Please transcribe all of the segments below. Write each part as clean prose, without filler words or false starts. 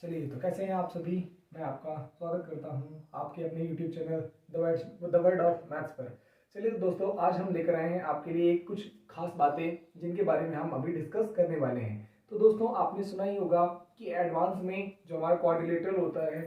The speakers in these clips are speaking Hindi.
चलिए, तो कैसे हैं आप सभी। मैं आपका स्वागत करता हूं आपके अपने YouTube channel the world of maths पर। चलिए तो दोस्तों, आज हम लेकर आए हैं आपके लिए कुछ खास बातें जिनके बारे में हम अभी डिस्कस करने वाले हैं। तो दोस्तों, आपने सुना ही होगा कि एडवांस में जो हमारा क्वाड्रिलेटरल होता है,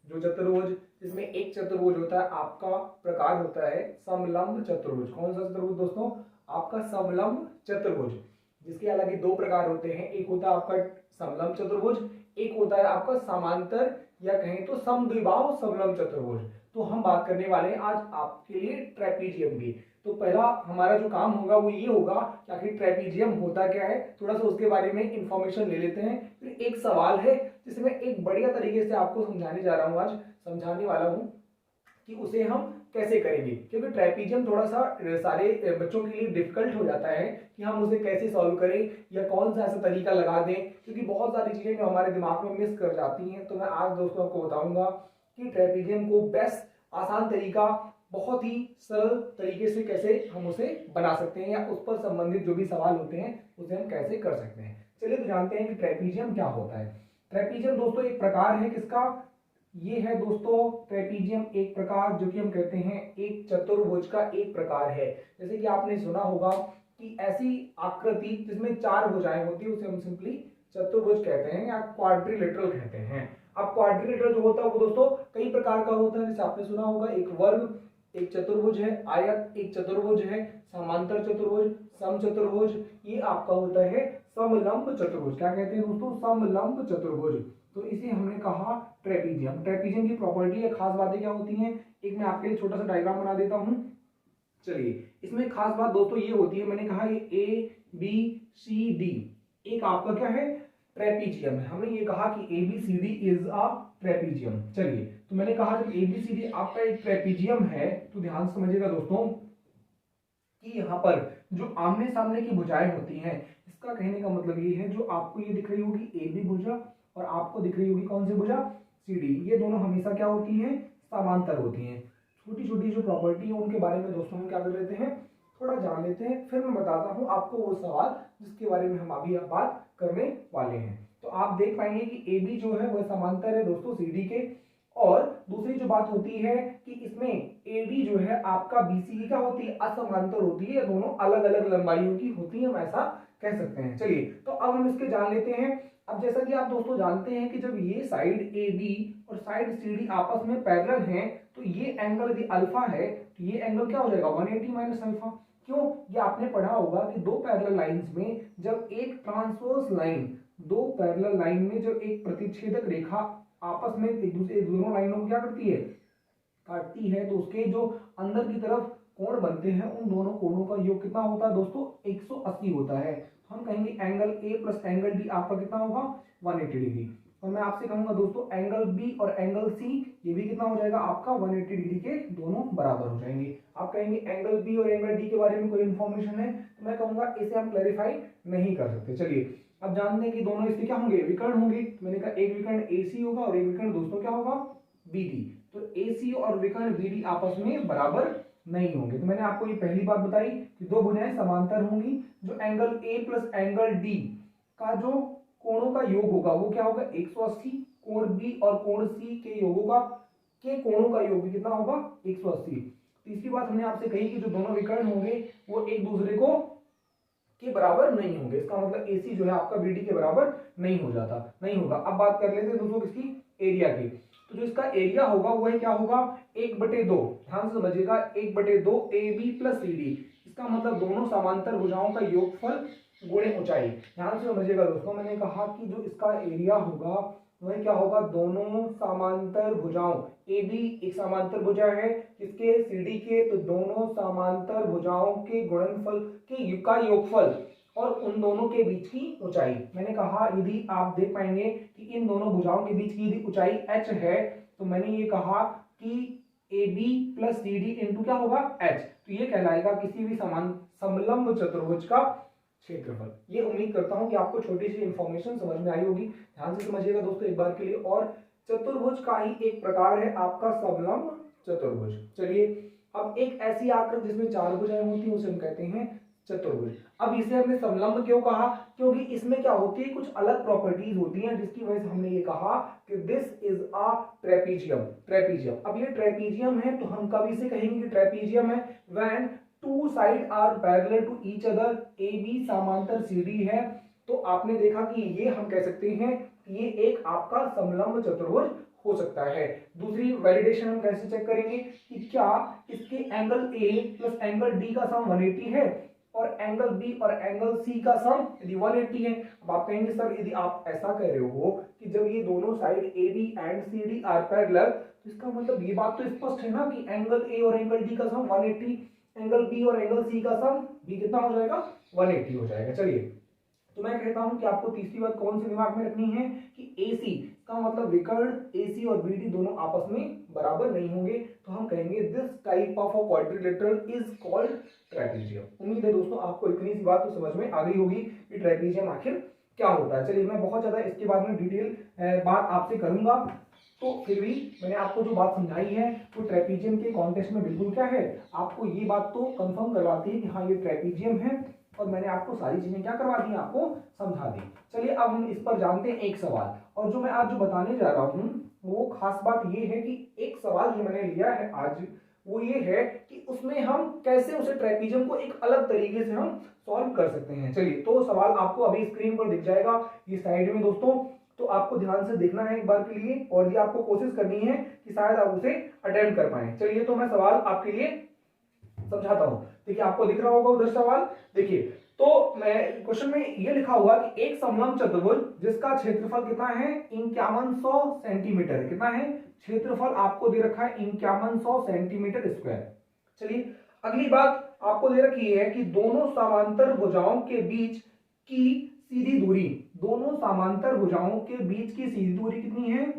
जो चतुर्भुज, जिसमें एक चतुर्भुज होता है, आपका प्रकार होता है समलंब चतुर्भुज। कौन सा चतुर्भुज दोस्तों? आपका समलंब चतुर्भुज। जिसके हालांकि दो प्रकार होते हैं, एक होता है आपका समलंब चतुर्भुज, एक होता है आपका समांतर या कहें तो समद्विबाहु समलंब चतुर्भुज। तो हम बात करने वाले हैं आज आपके लिए ट्रेपीजियम की। तो पहला हमारा जो काम होगा वो ये होगा कि आखिर ट्रेपीजियम होता क्या है, थोड़ा सा उसके बारे में इंफॉर्मेशन ले लेते हैं। फिर एक सवाल है जिसमें एक बढ़िया तरीके से आपको समझाने जा रहा हूं, आज समझाने वाला हूं कि उसे हम कैसे करेंगे, क्योंकि ट्रेपीजियम थोड़ा सा सारे बच्चों के लिए डिफिकल्ट हो जाता है कि हम उसे कैसे सॉल्व करें या कौन सा ऐसा तरीका लगा दें, क्योंकि बहुत सारी चीजें जो हमारे दिमाग में मिस कर जाती हैं। तो मैं आज दोस्तों आपको बताऊंगा कि ट्रेपीजियम को बेस्ट आसान तरीका, बहुत ही सरल तरीके से कैसे हम उसे बना सकते हैं या उस पर संबंधित जो भी सवाल होते हैं उसे हम कैसे कर सकते हैं। चलिए तो जानते हैं कि ट्रेपीजियम क्या होता है। ट्रेपीजियम दोस्तों एक प्रकार है किसका? ये है दोस्तों ट्रेपीजियम एक प्रकार, जो कि हम कहते हैं एक चतुर्भुज का एक प्रकार है। जैसे कि आपने सुना होगा कि ऐसी आकृति जिसमें चार भुजाएं होती है उसे हम सिंपली चतुर्भुज कहते हैं या क्वाड्रिलेटरल कहते हैं। अब क्वाड्रिलेटरल जो होता है वो दोस्तों कई प्रकार का होता है। जैसे आपने सुना होगा एक वर्ग, एक चतुर्भुज है, आयत एक चतुर्भुज है, समांतर चतुर्भुज, सम चतुर्भुज, ये आपका होता है समलंब चतुर्भुज। क्या कहते हैं दोस्तों? समलंब चतुर्भुज। तो इसे हमने कहा ट्रेपीजियम। ट्रेपीजियम की प्रॉपर्टी या खास बातें क्या होती हैं, एक मैं आपके लिए छोटा सा डायग्राम बना देता हूं। चलिए, इसमें खास बात दोस्तों ये होती है, मैंने कहा ये ए बी सी डी एक आपका क्या है? ट्रेपीजियम है। हमने ये कहा कि A B C D is a trapezium. चलिए, तो मैंने कहा जब ए बी सी डी आपका एक ट्रेपीजियम है तो ध्यान से समझिएगा दोस्तों कि यहाँ पर जो आमने सामने की भुजाएं होती हैं, इसका कहने का मतलब ये है, जो आपको ये दिख रही होगी ए बी भुजा और आपको दिख रही होगी कौन सी भुजा? सी डी, ये दोनों हमेशा क्या होती हैं? समांतर होती हैं। छोटी छोटी जो प्रॉपर्टी है उनके बारे में दोस्तों हम क्या कर लेते हैं, थोड़ा जान लेते हैं, फिर मैं बताता हूं आपको वो सवाल जिसके बारे में हम अभी बात करने वाले हैं। तो आप देख पाएंगे कि ए बी जो है वह समांतर है दोस्तों सी डी के। और दूसरी जो बात होती है कि इसमें एडी जो है आपका बीसी की क्या होती है? असमांतर होती है। दोनों अलग अलग लंबाइयों की होती है, हम ऐसा कह सकते हैं। चलिए, तो अब हम इसके जान लेते हैं। अब जैसा कि आप दोस्तों जानते हैं कि जब ये साइड ए बी और साइड सी डी आपस में पैरेलल हैं तो ये एंगल यदि अल्फा है तो ये एंगल क्या हो जाएगा? 180 माइनस अल्फा। क्यों? ये आपने पढ़ा होगा कि दो पैरेलल लाइंस में जब एक ट्रांसवर्स लाइन, दो पैरेलल लाइन में जब एक प्रतिच्छेदक रेखा आपस में एक दूसरे दोनों लाइनों को क्या करती है? काटती है, तो उसके जो अंदर की तरफ कोण बनते हैं उन दोनों कोणों का योग कितना होता है दोस्तों? 180 होता है। हम कहेंगे angle A plus angle D आपका कितना होगा? 180 डिग्री। और मैं आपसे कहूंगा दोस्तों एंगल बी और एंगल सी ये भी कितना हो जाएगा आपका? 180 डिग्री के दोनों बराबर हो जाएंगे। आप कहेंगे एंगल बी और एंगल डी के बारे में कोई इंफॉर्मेशन है, तो मैं कहूंगा इसे हम क्लैरिफाई नहीं कर सकते। चलिए, अब जानते हैं कि दोनों इसके क्या होंगे? विकर्ण होंगे। मैंने कहा एक विकर्ण AC होगा और एक विकर्ण दोस्तों क्या होगा? BD। तो AC और विकर्ण BD आपस में बराबर नहीं होंगे। तो मैंने आपको ये पहली बात बताई कि दो भुजाएं समांतर होंगी। जो angle A plus angle D का जो कोणों का योग होगा वो क्या होगा? 180। कोण B और कोण C के योगों का, के कोणों का योग भी कितना होगा? 180। तीसरी बात हमने आपसे कही कि जो दोनों विकर्ण होंगे वो एक दूसरे को के बराबर नहीं होंगे। इसका मतलब AC जो है आपका BD के बराबर नहीं हो जाता, नहीं होगा। अब बात कर लेते हैं दोस्तों किसकी? एरिया की। तो जो इसका एरिया होगा वह क्या होगा? 1/2। ध्यान से समझिएगा, 1/2 AB प्लस CD। इसका मतलब दोनों समांतर भुजाओं का योगफल गुणे ऊंचाई। ध्यान से समझिएगा दोस्तों, मैंने कहा कि जो इसका एरिया होगा वह क्या होगा? दोनों समांतर भुजाओं, AB एक समांतर भुजा है किसके? CD के, तो दोनों समांतर भुजाओं के गुणनफल के का योगफल और उन दोनों के बीच की ऊंचाई। मैंने कहा यदि आप देख पाएंगे कि इन दोनों भुजाओं के बीच की यदि ऊंचाई h है तो मैंने ये कहा कि AB प्लस CD इंटू क्या होगा? h। तो ये कहलाएगा किसी भी समान समलंब चतुर्भुज का क्षेत्रफल। ये उम्मीद करता हूं कि आपको छोटी सी इंफॉर्मेशन समझ में आई होगी। ध्यान से समझिएगा दोस्तों एक बार के लिए। और चतुर्भुज का ही एक प्रकार है आपका समलंब चतुर्भुज। चलिए, अब एक ऐसी आकृति जिसमें चार भुजाएं होती हैं उसे हम कहते हैं चतुर्भुज। अब इसे हमने समलंब क्यों कहा, क्योंकि इसमें क्या होती है, कुछ अलग प्रॉपर्टीज होती हैं जिसकी वजह से हमने ये कहा कि this is a trapezium. Trapezium, अब ये ट्रेपीजियम है तो हम कब इसे कहेंगे कि ट्रेपीजियम है, when two side are parallel to each other, A B समांतर CD है, तो आपने देखा कि ये हम कह सकते हैं कि ये एक आपका समलंब चतुर्भुज हो सकता है। दूसरी वैलिडेशन हम कैसे चेक करेंगे कि क्या इसके angle A plus angle D का सम 180 है और एंगल B और एंगल C का सम यदि 180 है। अब आप कहेंगे सर यदि आप ऐसा कह रहे हो कि जब ये दोनों side AB and CD are parallel, तो इसका मतलब ये बात तो स्पष्ट है ना कि एंगल A और एंगल D का सम 180, एंगल B और एंगल C का सम भी कितना हो जाएगा, 180 हो जाएगा। चलिए, तो मैं कहता हूं कि आपको तीसरी बात कौन सी दिमाग में रखनी है कि AC का मतलब विकर्ण AC और BD दोनों आपस में बराबर नहीं होंगे, तो हम कहेंगे this type of a quadrilateral is called trapezium. उम्मीद है दोस्तों आपको इतनी सी बात तो समझ में आ गई होगी कि ट्रेपीजियम आखिर क्या होता है। चलिए, मैं बहुत ज्यादा इसके बारे में डिटेल बात आपसे करूंगा, तो फिर भी मैंने आपको जो बात समझाई है वो ट्रेपीजियम के कॉन्टेक्स्ट में बिल्कुल क्या है, आपको ये बात तो कंफर्म करवाती है कि हाँ ये ट्रेपीजियम है, और मैंने आपको सारी चीजें क्या करवा दी, आपको समझा दी। चलिए, अब हम इस पर जानते हैं एक सवाल, और जो मैं आज जो बताने जा रहा हूँ वो खास बात ये है कि एक सवाल जो मैंने लिया है आज वो ये है कि उसमें हम कैसे उसे ट्रेपीजियम को एक अलग तरीके से हम सॉल्व कर सकते हैं। चलिए, तो सवाल आपको अभी स्क्रीन पर दिख जाएगा ये साइड में दोस्तों, तो आपको ध्यान से देखना है एक बार के लिए, और ये आपको कोशिश करनी है कि शायद आप उसे अटेम्प्ट कर पाए। चलिए, तो मैं सवाल आपके लिए समझाता हूं। देखिए, आपको दिख रहा होगा उधर सवाल, देखिए, तो मैं क्वेश्चन में ये लिखा हुआ कि एक समलंब चतुर्भुज जिसका क्षेत्रफल कितना है, 5100 सेंटीमीटर है। कितना है क्षेत्रफल, आपको दे रखा है 5100 सेंटीमीटर स्क्वायर। चलिए, अगली बात आपको दे रखी है कि दोनों समांतर भुजाओं के बीच की सीधी दूरी, दोनों समांतर भुजाओं के बीच की सीधी दूरी कितनी है,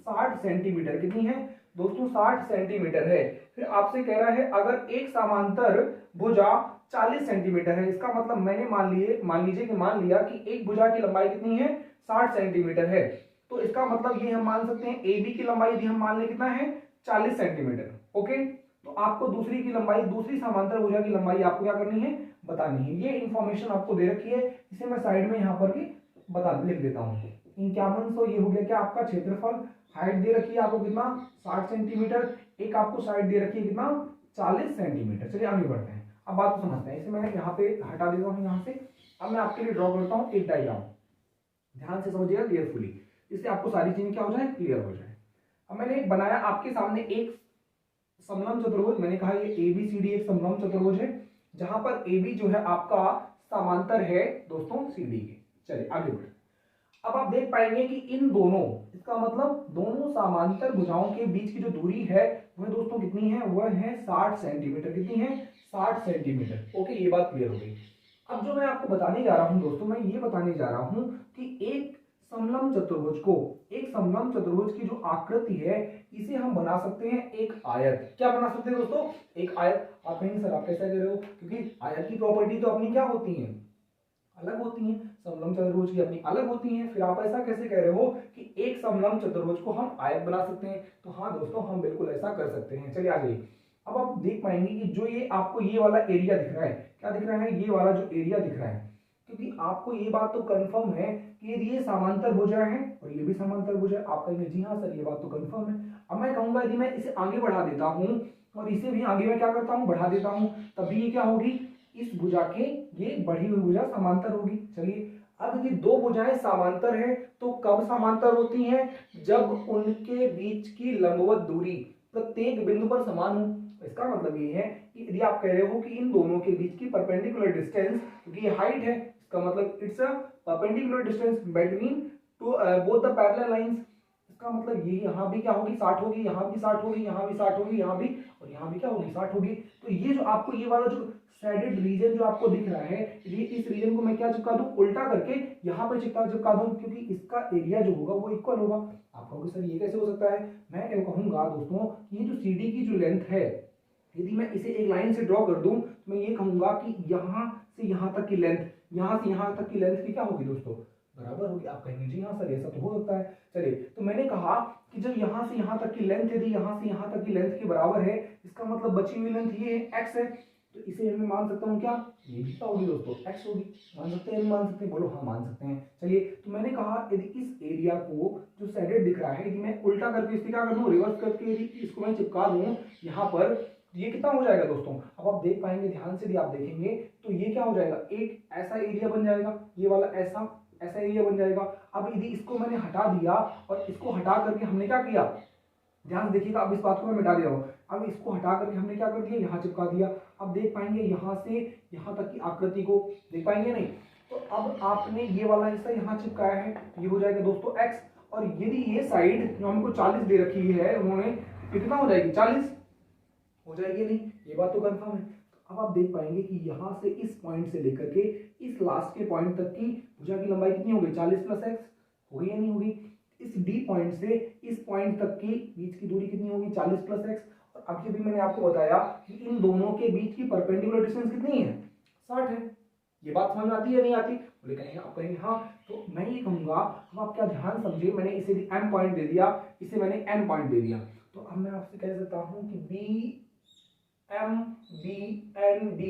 60 सेंटीमीटर। कितनी है दोस्तों, 60 सेंटीमीटर है। फिर आपसे कह रहा है अगर एक समांतर भुजा 40 सेंटीमीटर है, इसका मतलब मैंने मान लीजिए कि मान लिया कि एक भुजा की लंबाई कितनी है, 60 सेंटीमीटर है, तो इसका मतलब ये हम मान सकते हैं AB की लंबाई यदि हम मान ले कितना है, 40 सेंटीमीटर। ओके, तो आपको दूसरी की लंबाई, दूसरी समांतर भुजा की लंबाई आपको क्या करनी है, बतानी है। ये इंफॉर्मेशन आपको दे रखी है, इसे मैं साइड में यहाँ पर भी लिख देता हूँ। 5100 ये हो गया क्या आपका क्षेत्रफल, हाइट दे रखी है आपको कितना, 60 सेंटीमीटर, एक आपको साइड दे रखी है कितना, 40 सेंटीमीटर। चलिए आगे बढ़ते हैं, अब बात को समझते हैं। इसे मैं यहाँ पे हटा देता हूँ यहाँ से। अब मैं आपके लिए ड्रॉ करता हूँ एक डायग्राम, ध्यान से समझिएगा केयरफुली, इससे आपको सारी चीजें क्या हो जाए, क्लियर हो जाए। अब मैंने एक बनाया आपके सामने एक समलंब चतुर्भुज, मैंने कहा ये ABCD एक समलंब चतुर्भुज है, जहां पर AB जो है आपका समांतर है दोस्तों CD के। चलिए आगे बढ़े। अब आप देख पाएंगे कि इन दोनों, इसका मतलब दोनों समांतर भुजाओं के बीच की जो दूरी है वह दोस्तों कितनी है, वह है 60 सेंटीमीटर। कितनी है, 60 सेंटीमीटर। ओके, ये बात क्लियर हो गई। अब जो मैं आपको बताने जा रहा हूं दोस्तों, मैं ये बताने जा रहा हूं कि एक समलंब चतुर्भुज को, एक समलंब चतुर्भुज की जो आकृति है इसे हम बना सकते हैं एक आयत। क्या बना सकते हैं दोस्तों, एक आयत। आप कहेंगे सर आप कैसे कह रहे हो, क्योंकि आयत की प्रॉपर्टी तो अपनी क्या होती है, अलग होती हैं, समलंब चतुर्भुज की अपनी अलग होती हैं। फिर आप ऐसा कैसे कह रहे हो कि एक समलंब चतुर्भुज को हम आयत बना सकते हैं, तो हाँ दोस्तों हम बिल्कुल ऐसा कर सकते हैं। चलिए आगे। अब आप देख पाएंगे कि जो ये आपको ये वाला एरिया दिख रहा है, क्या दिख रहा है, ये वाला जो एरिया दिख रहा है, क्योंकि आपको ये बात तो कंफर्म है कि यदि ये समांतर भुजा है और ये भी समांतर भुजा है, आप कहेंगे जी हाँ सर ये बात तो कंफर्म है। अब मैं कहूंगा यदि मैं इसे आगे बढ़ा देता हूं और इसे भी आगे मैं क्या करता हूं, बढ़ा देता हूं, तभी ये क्या होगी, इस भुजा के ये बढ़ी हुई भुजा समांतर होगी। चलिए, अब यदि दो भुजाएं समांतर है तो कब समांतर होती हैं, जब उनके बीच की लंबवत दूरी प्रत्येक बिंदु पर समान हो। इसका मतलब ये है कि यदि आप कह रहे हो कि इन दोनों के बीच की परपेंडिकुलर डिस्टेंस, क्योंकि ये हाइट है, इसका मतलब it's a perpendicular distance between two both the parallel lines. इसका मतलब ये यहाँ भी क्या होगी, 60 होगी, यहाँ भी 60 होगी, यहाँ भी 60 होगी, यहाँ भी, और यहाँ भी क्या होगी, 60 होगी। तो ये जो आपको ये वाला जो शेडेड रीजन जो आपको दिख रहा है, ये इस रीजन को मैं क्या चिपका दूं, उल्टा करके यहाँ पर चिपका दूं, क्योंकि इसका एरिया जो होगा वो इक्वल होगा। आप कहोगे सर ये कैसे हो सकता है, मैं क्या कहूंगा दोस्तों, ये जो CD की जो लेंथ है, यदि मैं इसे एक लाइन से ड्रॉ कर दूं तो मैं ये कहूंगा कि यहाँ से यहाँ तक की लेंथ, यहाँ से यहाँ तक की लेंथ की क्या होगी दोस्तों, बराबर होगी। आप कहेंगे जी हाँ सर ऐसा तो हो सकता है। चलिए, तो मैंने कहा कि जब यहाँ से यहाँ तक की लेंथ यदि यहाँ से यहाँ तक की लेंथ के बराबर है, इसका मतलब बची हुई लेंथ ये है x है, तो इसे मैं मान सकता हूँ क्या, ये भी क्या होगी दोस्तों, x होगी। मान सकते हैं नहीं मान सकते, बोलो हाँ मान सकते हैं। चलिए तो मैंने कहा यदि इस एरिया को जो शेडेड दिख रहा है, यदि मैं उल्टा करके इसके क्या कर दूँ, रिवर्स करके यदि इसको मैं चिपका दूँ यहाँ पर, तो ये कितना हो जाएगा दोस्तों। अब आप देख पाएंगे ध्यान से, यदि आप देखेंगे तो ये क्या हो जाएगा, एक ऐसा एरिया बन जाएगा, ये वाला ऐसा ऐसा एरिया बन जाएगा। अब यदि इसको मैंने हटा दिया और इसको हटा करके हमने क्या किया, ध्यान देखिएगा, अब इस बात को मैं मिटा दे रहा हूँ। अब इसको हटा करके हमने क्या कर दिया, यहाँ चिपका दिया। अब देख पाएंगे यहाँ से यहाँ तक की आकृति को देख पाएंगे नहीं। तो अब आपने ये वाला हिस्सा यहाँ चिपकाया है, ये हो जाएगा दोस्तों x। और यदि ये साइड जो हमको 40 दे रखी है उन्होंने, कितना हो जाएगी, 40 हो जाएगी नहीं, ये बात तो कंफर्म है। अब आप देख पाएंगे कि यहाँ से इस पॉइंट से लेकर के इस लास्ट के पॉइंट तक की भुजा की लंबाई कितनी होगी, 40 प्लस x होगी या नहीं होगी। इस D पॉइंट से इस पॉइंट तक की बीच की दूरी कितनी होगी, 40 प्लस x। और अभी भी मैंने आपको बताया कि इन दोनों के बीच की परपेंडिकुलर डिस्टेंस कितनी है, 60 है। ये बात समझ में आती है या नहीं आती, बोले कहेंगे आप कहेंगे हाँ। तो मैं ये कहूंगा, अब आप क्या ध्यान समझिए, मैंने इसे भी m पॉइंट दे दिया, इसे मैंने n पॉइंट दे दिया। तो अब मैं आपसे कह सकता हूँ कि B M B N D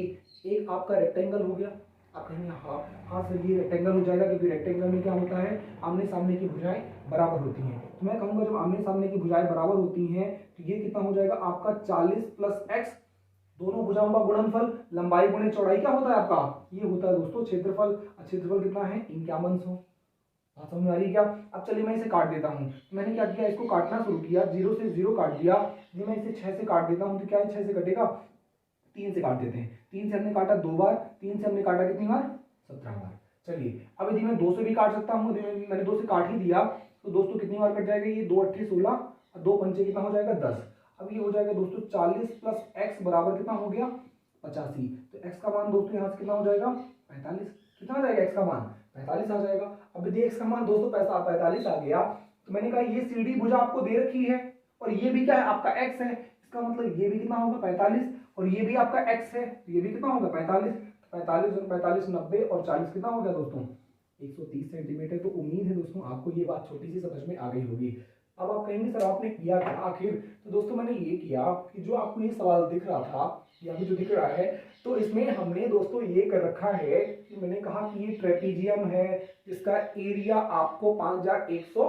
एक आपका रेक्टेंगल हो गया। आप कहेंगे हाँ हाँ सर ये रेक्टेंगल हो जाएगा, क्योंकि रेक्टेंगल में क्या होता है, आमने सामने की भुजाएं बराबर होती हैं। तो मैं कहूंगा जब आमने सामने की भुजाएं बराबर होती हैं तो ये कितना हो जाएगा आपका 40 प्लस x, दोनों भुजाओं का गुणनफल, लंबाई गुणे चौड़ाई क्या होता है आपका, ये होता है दोस्तों क्षेत्रफल। क्षेत्रफल कितना है, 5100। बात समझ में आ रही है क्या। अब चलिए मैं इसे काट देता हूँ। मैंने क्या किया, इसको काटना शुरू किया, 0 से 0 काट दिया। यदि मैं इसे 6 से काट देता हूँ तो क्या है, 6 से कटेगा, 3 से काट देते हैं। 3 से हमने काटा 2 बार, 3 से हमने काटा कितनी बार, 17 बार। चलिए अब यदि मैं 2 से भी काट सकता हूँ, मैंने 2 से काट ही दिया, तो दोस्तों कितनी बार कट जाएगा, ये 2 अट्ठे 16 और 2 पंचे कितना हो जाएगा, 10। अब ये हो जाएगा दोस्तों 40 प्लस x बराबर कितना हो गया, 85। तो x का मान दोस्तों यहाँ से कितना हो जाएगा, 45। कितना आ जाएगा x का मान, 45 आ जाएगा। अब यदि x का मान दोस्तों 45 आ गया, तो मैंने कहा ये सीधी भुजा आपको दे रखी है और ये भी क्या है आपका x है, इसका मतलब ये भी कितना होगा 45, और ये भी आपका x है, तो ये भी कितना होगा 45। 45 और 45 90 और 40 कितना हो गया दोस्तों, 130 सेंटीमीटर। तो उम्मीद है दोस्तों आपको ये बात छोटी सी समझ में आ गई होगी। अब आप कहेंगे सर आपने किया क्या आखिर, तो दोस्तों मैंने ये किया कि जो आपको ये सवाल दिख रहा था, यहाँ पे जो दिख रहा है, तो इसमें हमने दोस्तों ये कर रखा है कि मैंने कहा कि ये ट्रेपीजियम है जिसका एरिया आपको 5100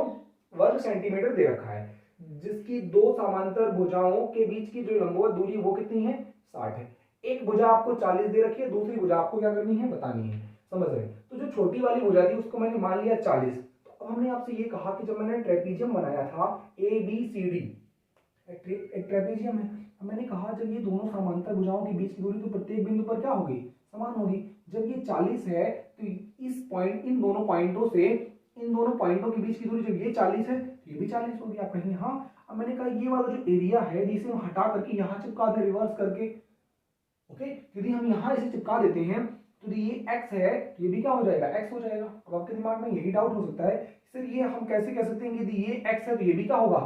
वर्ग सेंटीमीटर दे रखा है, जिसकी दो समांतर भुजाओं के बीच की जो लंबवत दूरी वो कितनी है, 60 है। एक भुजा आपको 40 दे रखी है, दूसरी भुजा आपको क्या करनी है, बतानी है, समझ रहे। तो जो छोटी वाली भुजा थी उसको मैंने मान लिया 40। तो हमने आपसे ये कहा कि जब मैंने ट्रेपीजियम बनाया था ABCD, एक ट्रेपीजियम है, मैंने कहा जब ये दोनों समांतर भुजाओं के बीच की दूरी तो प्रत्येक बिंदु पर क्या होगी, समान होगी। जब ये 40 है तो इस पॉइंट, इन दोनों पॉइंटों से इन दोनों पॉइंटों के बीच की दूरी जब ये 40 है तो ये भी 40 होगी। आप कहेंगे हाँ। अब मैंने कहा ये वाला जो एरिया है जिसे हम हटा करके यहाँ चिपका दें रिवर्स करके, ओके, यदि हम यहाँ इसे चिपका देते हैं तो ये x है, ये भी क्या हो जाएगा, x हो जाएगा। अब आपके दिमाग में यही डाउट हो सकता है सर ये हम कैसे कह सकते हैं यदि ये x है तो ये भी क्या होगा,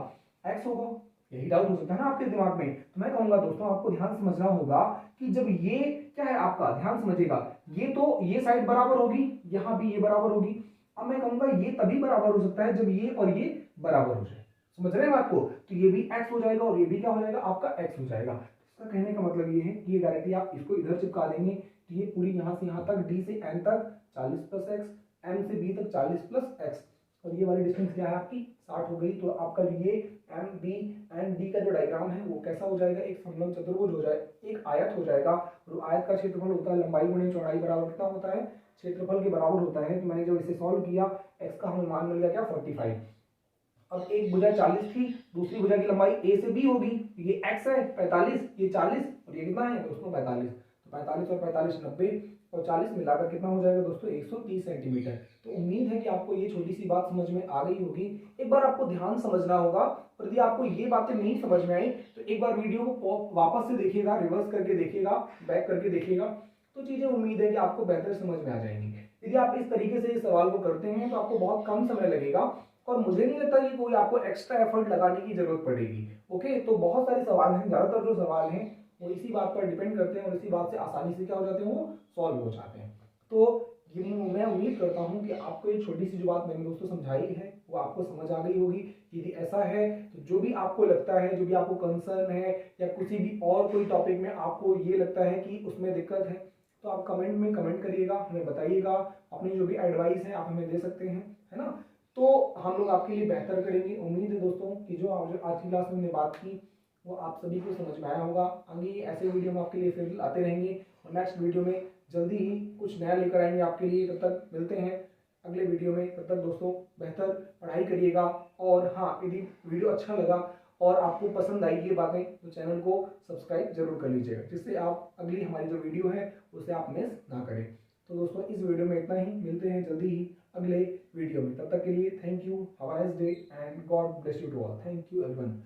x होगा, यही डाउट हो सकता है ना आपके दिमाग में। तो मैं कहूंगा दोस्तों आपको ध्यान समझना होगा कि जब ये क्या है आपका, ध्यान समझिएगा, ये तो ये साइड बराबर होगी, यहाँ भी ये बराबर होगी। अब मैं कहूंगा ये तभी बराबर हो सकता है जब ये और ये बराबर हो जाए, समझ रहे हैं बात को। तो ये भी x हो जाएगा और ये भी क्या हो जाएगा आपका x हो जाएगा। इसका कहने का मतलब ये है कि ये डायरेक्टली आप इसको इधर चिपका देंगे तो ये पूरी यहाँ से यहाँ तक D से N तक 40 प्लस x, M से B तक 40 प्लस x, और ये वाली डिस्टेंस क्या है आपकी 60 हो गई। तो आपका ये M B N D का जो डायग्राम है वो कैसा हो जाएगा, एक समलंब चतुर्भुज हो जाए, एक आयत हो जाएगा। और आयत का क्षेत्रफल होता है लंबाई गुणे चौड़ाई बराबर कितना होता है, क्षेत्रफल के बराबर होता है। तो मैंने जब इसे सॉल्व किया x का हमें मान मिल गया क्या 45। अब एक भुजा 40 थी, दूसरी भुजा की लंबाई A से B होगी, ये x है 45, ये 40 और ये कितना है दोस्तों 45। तो 45 और 45 90 और 40 मिलाकर कितना हो जाएगा दोस्तों 130 सेंटीमीटर। तो उम्मीद है कि आपको ये छोटी सी बात समझ में आ गई होगी। एक बार आपको ध्यान समझना होगा, और यदि आपको ये बातें नहीं समझ में आई तो एक बार वीडियो को वापस से देखिएगा, रिवर्स करके देखिएगा, बैक करके देखिएगा, तो चीजें उम्मीद है कि आपको बेहतर समझ में आ जाएंगी। यदि आप इस तरीके से इस सवाल को करते हैं तो आपको बहुत कम समय लगेगा और मुझे नहीं लगता कि कोई आपको एक्स्ट्रा एफर्ट लगाने की जरूरत पड़ेगी। ओके, तो बहुत सारे सवाल हैं, ज्यादातर जो सवाल हैं वो इसी बात पर डिपेंड करते हैं और इसी बात से आसानी से क्या हो जाते हैं, वो सॉल्व हो जाते हैं। तो ये मैं उम्मीद करता हूँ कि आपको ये छोटी सी जो बात मैंने दोस्तों समझाई है वो आपको समझ आ गई होगी। यदि ऐसा है तो जो भी आपको लगता है, जो भी आपको कंसर्न है या किसी भी और कोई टॉपिक में आपको ये लगता है कि उसमें दिक्कत है, तो आप कमेंट में कमेंट करिएगा, हमें बताइएगा। अपनी जो भी एडवाइस है आप हमें दे सकते हैं, है ना। तो हम लोग आपके लिए बेहतर करेंगे। उम्मीद है दोस्तों कि जो आज की क्लास में हमने बात की वो आप सभी को समझ में आया होगा। आगे ऐसे वीडियो हम आपके लिए फिर आते रहेंगे और नेक्स्ट वीडियो में जल्दी ही कुछ नया लेकर आएंगे आपके लिए। तब तक मिलते हैं अगले वीडियो में। तब तक दोस्तों बेहतर पढ़ाई करिएगा। और हाँ, यदि वीडियो अच्छा लगा और आपको पसंद आई ये बातें तो चैनल को सब्सक्राइब जरूर कर लीजिएगा, जिससे आप अगली हमारी जो वीडियो है उसे आप मिस ना करें। तो दोस्तों इस वीडियो में इतना ही, मिलते हैं जल्दी ही अगले वीडियो में। तब तक के लिए thank you, have a nice day and God bless you to all. Thank you everyone.